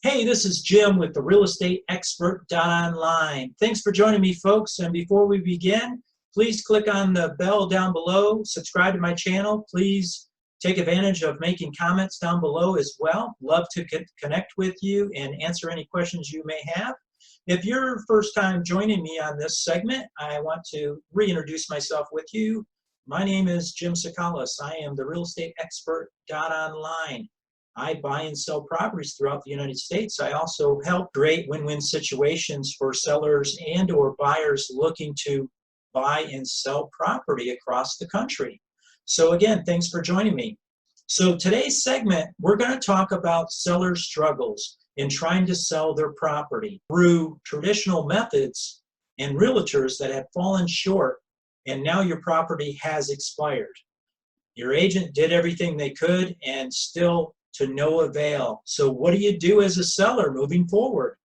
Hey, this is Jim with TheRealEstateExpert.Online. Thanks for joining me, folks. And before we begin, please click on the bell down below, subscribe to my channel. Please take advantage of making comments down below as well. Love to connect with you and answer any questions you may have. If you're first time joining me on this segment, I want to reintroduce myself with you. My name is Jim Sakalis. I am TheRealEstateExpert.Online. I buy and sell properties throughout the United States. I also help create win-win situations for sellers and or buyers looking to buy and sell property across the country. So again, thanks for joining me. So today's segment, we're going to talk about seller struggles in trying to sell their property through traditional methods and realtors that have fallen short, and now your property has expired. Your agent did everything they could and still to no avail. So what do you do as a seller moving forward?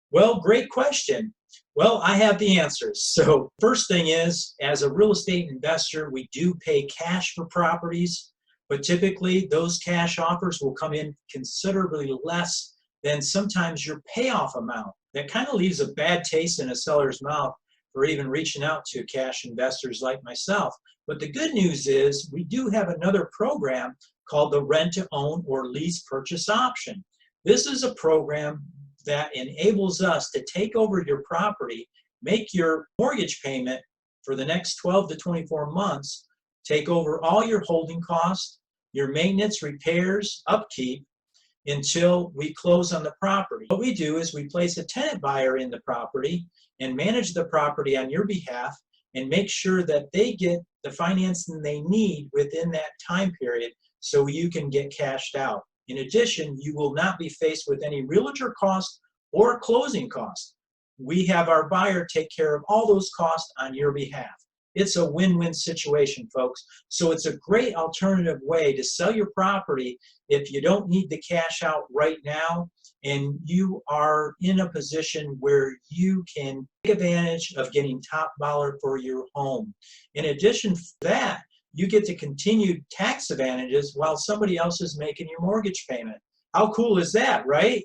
Well, great question. Well, I have the answers. So first thing is, as a real estate investor, we do pay cash for properties, but typically those cash offers will come in considerably less than sometimes your payoff amount. That kind of leaves a bad taste in a seller's mouth for even reaching out to cash investors like myself. But the good news is we do have another program called the rent-to-own or lease purchase option. This is a program that enables us to take over your property, make your mortgage payment for the next 12 to 24 months, take over all your holding costs, your maintenance, repairs, upkeep, until we close on the property. What we do is we place a tenant buyer in the property and manage the property on your behalf and make sure that they get the financing they need within that time period so you can get cashed out. In addition, you will not be faced with any realtor cost or closing costs. We have our buyer take care of all those costs on your behalf. It's a win-win situation, folks. So it's a great alternative way to sell your property if you don't need the cash out right now and you are in a position where you can take advantage of getting top dollar for your home. In addition to that, you get to continue tax advantages while somebody else is making your mortgage payment. How cool is that, right?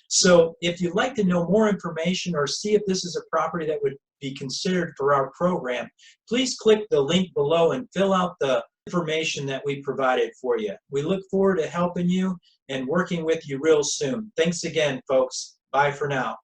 So if you'd like to know more information or see if this is a property that would be considered for our program, please click the link below and fill out the information that we provided for you. We look forward to helping you and working with you real soon. Thanks again, folks. Bye for now.